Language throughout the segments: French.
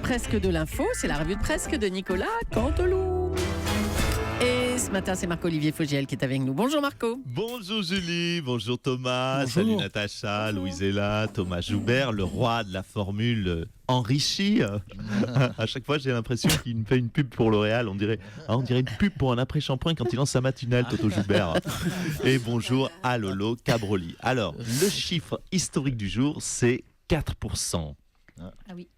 presque de l'info, c'est la revue de presque de Nicolas Canteloup. Et ce matin, c'est Marc-Olivier Fogiel qui est avec nous. Bonjour Marco. Bonjour Julie, bonjour Thomas, Bonjour. salut Natacha, Louisella, Thomas Joubert, le roi de la formule enrichie. À chaque fois, j'ai l'impression qu'il me fait une pub pour L'Oréal. On dirait une pub pour un après-shampoing quand il lance sa matinale, Toto Joubert. Et bonjour à Lolo Cabroli. Alors, le chiffre historique du jour, c'est 4%. Ah oui.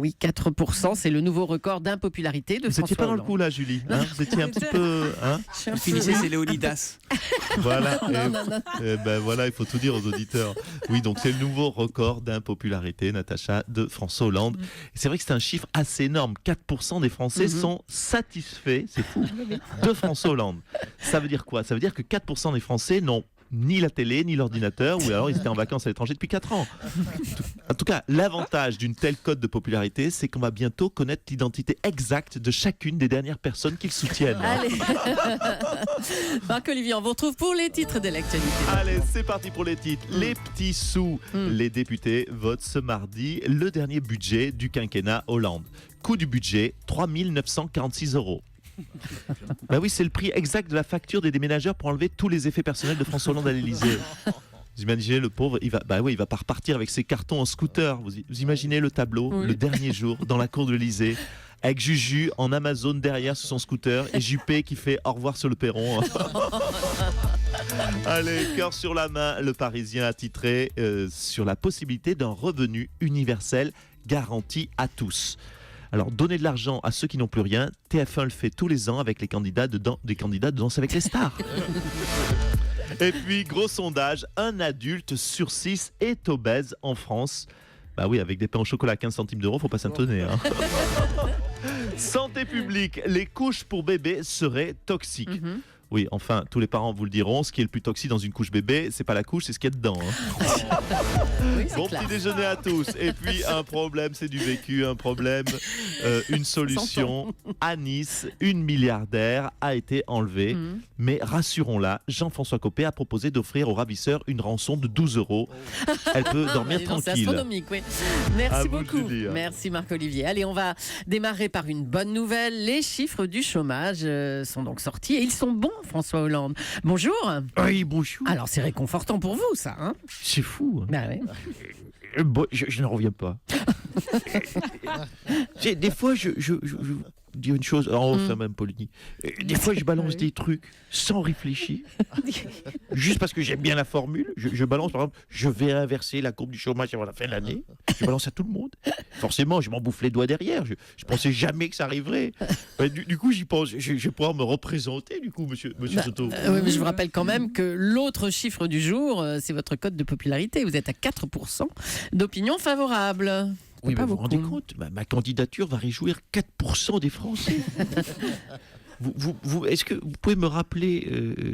Oui, 4%, c'est le nouveau record d'impopularité de Vous François n'étiez pas dans le Hollande. coup là, Julie, hein? Vous étiez un petit peu... Hein? Finissez, c'est Léonidas. Voilà. Non. Voilà, il faut tout dire aux auditeurs. Oui, donc c'est le nouveau record d'impopularité, Natacha, de François Hollande. Et c'est vrai que c'est un chiffre assez énorme. 4% des Français sont satisfaits, c'est fou, de François Hollande. Ça veut dire quoi? Ça veut dire que 4% des Français n'ont ni la télé, ni l'ordinateur, ou alors ils étaient en vacances à l'étranger depuis 4 ans. En tout cas, l'avantage d'une telle cote de popularité, c'est qu'on va bientôt connaître l'identité exacte de chacune des dernières personnes qu'ils soutiennent. Allez. Marc-Olivier, on vous retrouve pour les titres de l'actualité. Allez, c'est parti pour les titres. Les petits sous. Les députés votent ce mardi le dernier budget du quinquennat Hollande. Coût du budget, 3 946 €. Bah oui, c'est le prix exact de la facture des déménageurs pour enlever tous les effets personnels de François Hollande à l'Élysée. Vous imaginez le pauvre, il va pas repartir avec ses cartons en scooter. Vous imaginez le tableau, Oui. le dernier jour, dans la cour de l'Élysée, avec Juju en Amazon derrière sur son scooter et Juppé qui fait au revoir sur le perron. Allez, cœur sur la main, le Parisien a titré sur la possibilité d'un revenu universel garanti à tous. Alors, donner de l'argent à ceux qui n'ont plus rien, TF1 le fait tous les ans avec les candidats de Danse avec les stars. Et puis, gros sondage, un adulte sur 6 est obèse en France. Bah oui, avec des pains au chocolat à 15 centimes d'euros, faut pas s'étonner. Hein. Santé publique, les couches pour bébés seraient toxiques. Oui, enfin, tous les parents vous le diront, ce qui est le plus toxique dans une couche bébé, c'est pas la couche, c'est ce qu'il y a dedans. Hein. Oui, c'est Bon clair. petit déjeuner à tous. Et puis un problème, c'est du vécu, un problème, une solution. À Nice, une milliardaire a été enlevée. Mais rassurons-la, Jean-François Copé a proposé d'offrir aux ravisseurs une rançon de 12 €. Elle peut dormir Non, c'est tranquille. astronomique, oui. À Merci vous de beaucoup. le dire. Merci Marc-Olivier. Allez, on va démarrer par une bonne nouvelle. Les chiffres du chômage sont donc sortis et ils sont bons, François Hollande. Bonjour. Oui, bonjour. Alors, c'est réconfortant pour vous, ça, hein? C'est fou. Hein. Bah ouais. Bon, je n'en reviens pas. Des fois, je vous dis une chose, en off, même Pauline. Des fois, je balance des trucs sans réfléchir. Juste parce que j'aime bien la formule. Je balance, par exemple, je vais inverser la courbe du chômage avant la fin de l'année. Je balance à tout le monde. Forcément, je m'en bouffe les doigts derrière. Je pensais jamais que ça arriverait. Du coup, j'y pense. Je vais pouvoir me représenter, du coup, monsieur Soto. Oui, mais je vous rappelle quand même que l'autre chiffre du jour, c'est votre cote de popularité. Vous êtes à 4% d'opinion favorable. Oui, mais pas vous vous rendez beaucoup. compte, ma candidature va réjouir 4% des Français. Est-ce que vous pouvez me rappeler,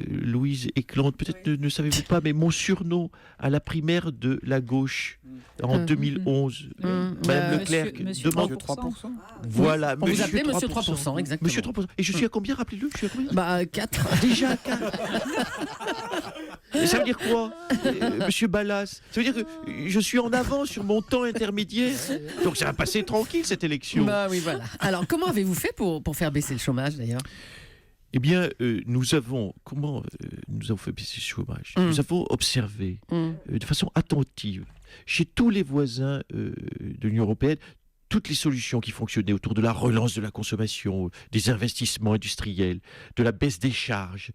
Louise Éclante, peut-être ne savez-vous pas, mais mon surnom à la primaire de la gauche en 2011, Madame Leclerc demande 3%. Voilà, On vous appelait Monsieur 3%, exactement. Monsieur 3%. Et je suis à combien, rappelez-le, je suis à combien? Bah, 4. Déjà à 4. Et ça veut dire quoi, Monsieur Ballas? Ça veut dire que je suis en avance sur mon temps intermédiaire. Donc ça va passer tranquille, cette élection. Bah oui, voilà. Alors, comment avez-vous fait pour faire baisser le chômage, d'ailleurs? Eh bien, nous avons fait baisser le chômage? Nous avons observé de façon attentive chez tous les voisins de l'Union européenne toutes les solutions qui fonctionnaient autour de la relance de la consommation, des investissements industriels, de la baisse des charges.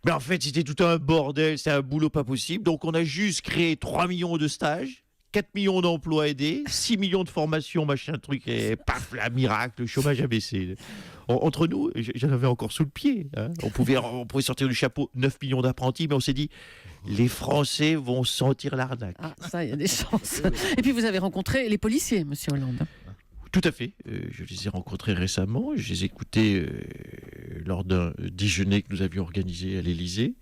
Mais en fait, c'était tout un bordel, c'était un boulot pas possible. Donc, on a juste créé 3 millions de stages, 4 millions d'emplois aidés, 6 millions de formations, machin truc, et paf, la miracle, le chômage a baissé. Entre nous, j'en avais encore sous le pied. Hein. On pouvait sortir du chapeau 9 millions d'apprentis, mais on s'est dit, les Français vont sentir l'arnaque. Ah, ça, il y a des chances. Et puis, vous avez rencontré les policiers, Monsieur Hollande. Tout à fait. Je les ai rencontrés récemment. Je les ai écoutés lors d'un déjeuner que nous avions organisé à l'Élysée.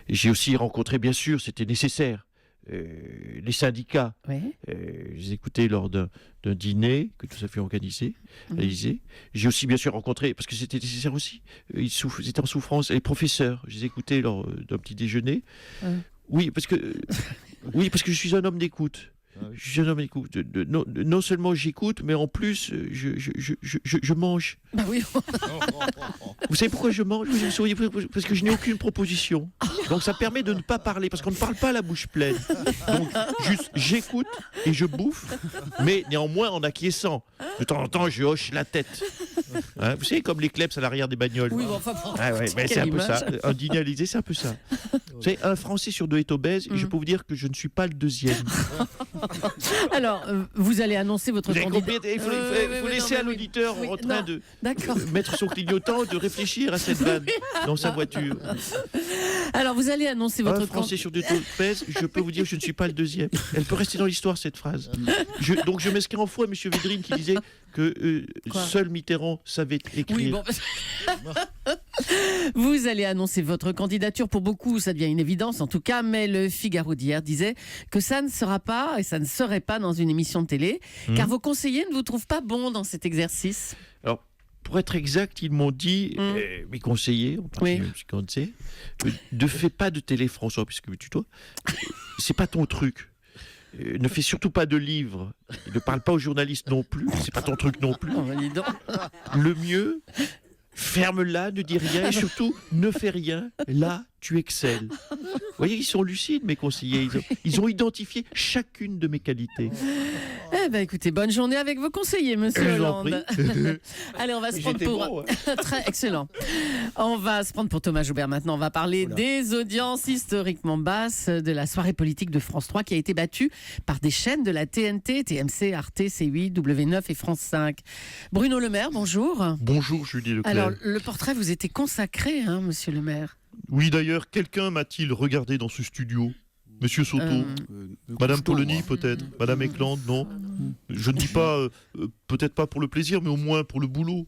Et j'ai aussi rencontré, bien sûr, c'était nécessaire, les syndicats. Oui. Je les ai écoutés lors d'un dîner que nous avions organisé à l'Élysée. J'ai aussi, bien sûr, rencontré, parce que c'était nécessaire aussi, ils étaient en souffrance, les professeurs. Je les ai écoutés lors d'un petit déjeuner. Oui, parce que je suis un homme d'écoute. Je suis un homme écoute. Non seulement j'écoute, mais en plus, je mange. Bah oui. Vous savez pourquoi je mange? Vous sauriez, parce que je n'ai aucune proposition. Donc ça permet de ne pas parler, parce qu'on ne parle pas la bouche pleine. Donc juste, j'écoute et je bouffe, mais néanmoins en acquiesçant. De temps en temps, je hoche la tête. Hein, vous savez, comme les kleps à l'arrière des bagnoles. Oui, bon, enfin, Ah ouais, mais c'est un peu ça. Un dîner à l'Élysée, c'est un peu ça. Vous savez, un Français sur deux est obèse, et je peux vous dire que je ne suis pas le deuxième. Alors, vous allez annoncer votre Vous avez candidat. compris? Il faut laisser à l'auditeur en train de mettre son clignotant, de réfléchir à cette vanne dans sa voiture. Alors, vous allez annoncer votre Un Français sur deux est obèse, je peux vous dire que je ne suis pas le deuxième. Elle peut rester dans l'histoire, cette phrase. Donc je m'inscris en faux à M. Védrine qui disait que seul Mitterrand savait écrire. Oui, bon. Vous allez annoncer votre candidature. Pour beaucoup, ça devient une évidence en tout cas, mais le Figaro d'hier disait que ça ne sera pas et ça ne serait pas dans une émission de télé, car vos conseillers ne vous trouvent pas bon dans cet exercice. Alors, pour être exact, ils m'ont dit, mes conseillers, en particulier, ne fais pas de télé, François, puisque tu tutoies, c'est pas ton truc. Ne fais surtout pas de livres. Ne parle pas aux journalistes non plus. C'est pas ton truc non plus. Oh, dis donc. Le mieux, ferme-la, ne dis rien et surtout ne fais rien. Là, tu excelles. Vous voyez, ils sont lucides, mes conseillers. Ils ont identifié chacune de mes qualités. Eh ben, écoutez, bonne journée avec vos conseillers, monsieur Je vous en Hollande. Allez, on va se prendre J'étais pour... bon, hein. Très excellent. On va se prendre pour Thomas Joubert maintenant. On va parler des audiences historiquement basses de la soirée politique de France 3 qui a été battue par des chaînes de la TNT, TMC, Arte, C8, W9 et France 5. Bruno Le Maire, bonjour. Bonjour Julie Leclerc. Alors, le portrait vous était consacré, hein, monsieur Le Maire. Oui, d'ailleurs, quelqu'un m'a-t-il regardé dans ce studio? Monsieur Soto, Madame Polony peut-être, Madame Eklund, non? Je ne dis pas, peut-être pas pour le plaisir, mais au moins pour le boulot.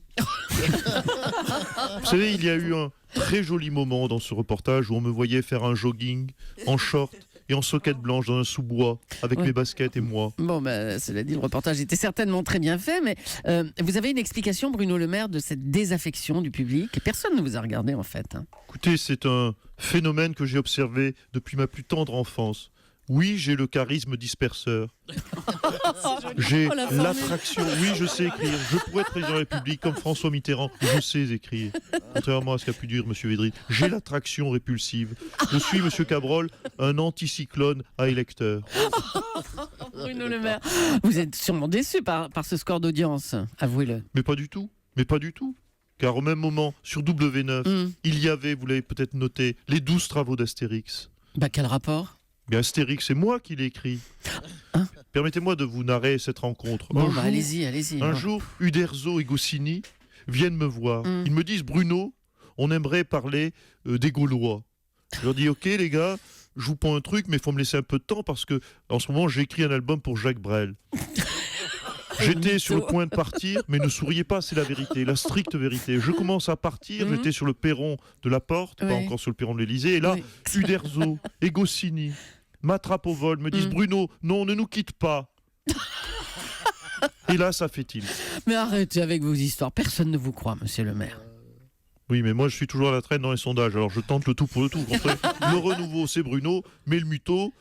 Vous savez, il y a eu un très joli moment dans ce reportage où on me voyait faire un jogging en short et en soquette blanche dans un sous-bois avec mes baskets et moi. Bon, cela dit, le reportage était certainement très bien fait, mais vous avez une explication, Bruno Le Maire, de cette désaffection du public? Personne ne vous a regardé, en fait. Hein. Écoutez, c'est un phénomène que j'ai observé depuis ma plus tendre enfance. Oui, j'ai le charisme disperseur. J'ai l'attraction. Oui, je sais écrire. Je pourrais être président de la République comme François Mitterrand. Je sais écrire. Contrairement à ce qu'a pu dire M. Védrine. J'ai l'attraction répulsive. Je suis, M. Cabrol, un anticyclone à électeur. Bruno Le Maire, vous êtes sûrement déçu par ce score d'audience, avouez-le. Mais pas du tout. Mais pas du tout. Car au même moment, sur W9, il y avait, vous l'avez peut-être noté, les 12 travaux d'Astérix. Quel rapport? Mais Astérix, c'est moi qui l'ai écrit. Hein? Permettez-moi de vous narrer cette rencontre. Allez-y. Un jour, Uderzo et Goscinny viennent me voir. Ils me disent, Bruno, on aimerait parler des Gaulois. Je leur dis, ok les gars, je vous prends un truc, mais il faut me laisser un peu de temps parce que en ce moment, j'écris un album pour Jacques Brel. J'étais sur le point de partir, mais ne souriez pas, c'est la vérité, la stricte vérité. Je commence à partir, j'étais sur le perron de la Porte, pas encore sur le perron de l'Élysée, et là, Uderzo et Goscinny m'attrapent au vol, me disent Bruno, non, ne nous quitte pas. Et là, ça fait tilt. Mais arrêtez avec vos histoires, personne ne vous croit, monsieur Le Maire. Oui, mais moi, je suis toujours à la traîne dans les sondages, alors je tente le tout pour le tout. Le renouveau, c'est Bruno, mais le mytho,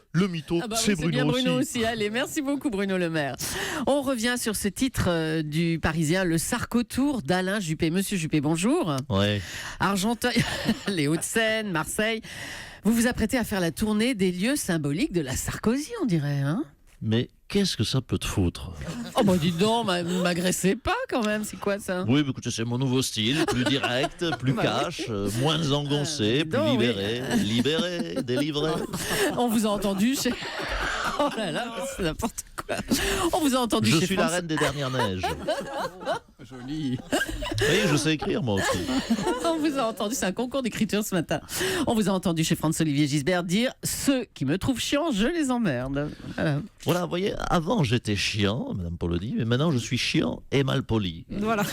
c'est Bruno bien aussi. Bruno aussi. Allez, merci beaucoup, Bruno Le Maire. On revient sur ce titre du Parisien, le Sarko-Tour d'Alain Juppé. Monsieur Juppé, bonjour. Ouais. Argenteuil, les Hauts-de-Seine, Marseille. Vous vous apprêtez à faire la tournée des lieux symboliques de la Sarkozy, on dirait, hein? Mais qu'est-ce que ça peut te foutre? Oh dis donc, m'agressez pas quand même, c'est quoi ça? Oui, mais écoutez, c'est mon nouveau style, plus direct, plus cash, moins engoncé, plus libéré, libéré, délivré. On vous a entendu chez... Oh là là, c'est n'importe quoi. On vous a entendu Je chez suis la reine des dernières neiges. Joli. Oui, je sais écrire moi aussi. On vous a entendu, c'est un concours d'écriture ce matin. On vous a entendu chez Franz-Olivier Gisbert dire « Ceux qui me trouvent chiant, je les emmerde ». Voilà, vous voyez, avant j'étais chiant, Madame Polony, mais maintenant je suis chiant et mal poli. Voilà.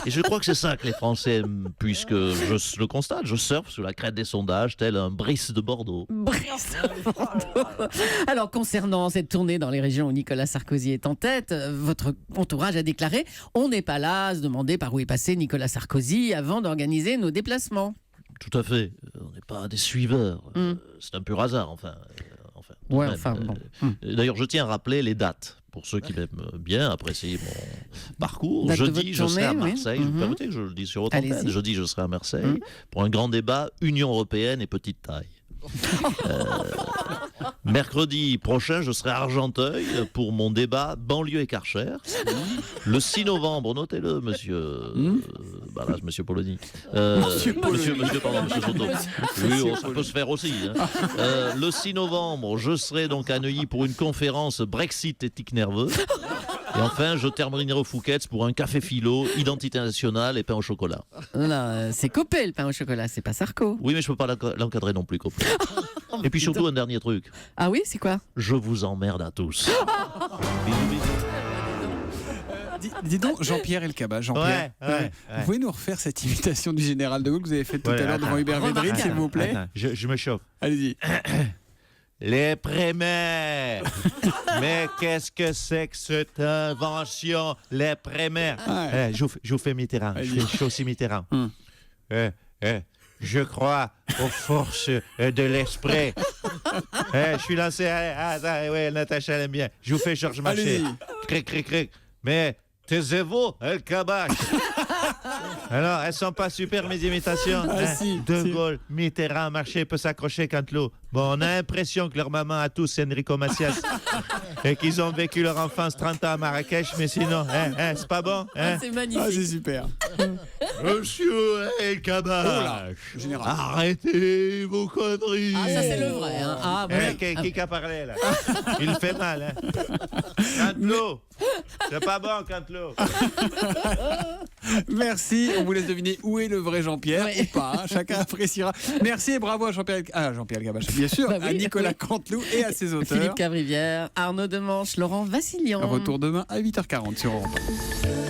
Et je crois que c'est ça que les Français aiment, puisque je le constate, je surfe sous la crête des sondages, tel un Brice de Bordeaux. Brice de Bordeaux. Alors, concernant cette tournée dans les régions où Nicolas Sarkozy est en tête, votre entourage a déclaré « On n'est pas là à se demander par où est passé Nicolas Sarkozy avant d'organiser nos déplacements ». Tout à fait. On n'est pas des suiveurs. C'est un pur hasard, enfin. Ouais, même. enfin, bon. D'ailleurs, je tiens à rappeler les dates. Pour ceux qui m'aiment bien apprécier mon parcours, Date de jeudi, votre je serai à tournée, oui. Marseille. Vous permettez que je le dise sur votre antenne. Allez-y. Jeudi, je serai à Marseille pour un grand débat Union européenne et petite taille. Mercredi prochain, je serai à Argenteuil pour mon débat banlieue et Karcher. Le 6 novembre, notez-le, monsieur. Là, monsieur Polony. Monsieur Soto. Oui, ça peut se faire aussi. Hein. Le 6 novembre, je serai donc à Neuilly pour une conférence Brexit éthique nerveux. Et enfin, je terminerai au Fouquet's pour un café philo, identité nationale et pain au chocolat. Non, c'est Copé le pain au chocolat, c'est pas Sarko. Oui, mais je peux pas l'encadrer non plus, Copé. Et puis surtout, un dernier truc. Ah oui, c'est quoi? Je vous emmerde à tous. Bisous, bisous. Dis donc, Jean-Pierre Elkabbach, Jean-Pierre, vous pouvez nous refaire cette imitation du général de Gaulle que vous avez faite tout à l'heure devant Hubert Védrine, s'il vous plaît? Attends, je me chauffe. Allez-y. Les primaires. Mais qu'est-ce que c'est que cette invention, les primaires? Je vous fais Mitterrand. Je fais aussi Mitterrand. Je crois aux forces de l'esprit. Je suis lancé. Oui, Natacha elle aime bien. Je vous fais Georges Marchais. Cric, cric, cric. Mais taisez-vous, Elkabbach. Alors, elles sont pas super, mes imitations. De Gaulle, Mitterrand, Marchais peut s'accrocher quand l'eau. Bon, on a l'impression que leur maman à tous, c'est Enrico Macias. Et qu'ils ont vécu leur enfance 30 ans à Marrakech, mais sinon, c'est pas bon. C'est magnifique. Ah, c'est super. Monsieur Elkabbach, arrêtez vos conneries. Ah, ça c'est le vrai. Hein. Ah, bon. Qui a parlé là? Il fait mal. Hein? Cantelo, c'est pas bon, Cantelo. Merci. On vous laisse deviner où est le vrai Jean-Pierre ou pas. Hein. Chacun appréciera. Merci et bravo à Jean-Pierre Elkabbach, bien sûr, à Nicolas Canteloup et à ses auteurs. Philippe Cavrivière, Arnaud Demanche, Laurent Vassilian. Retour demain à 8h40 sur Europe 1.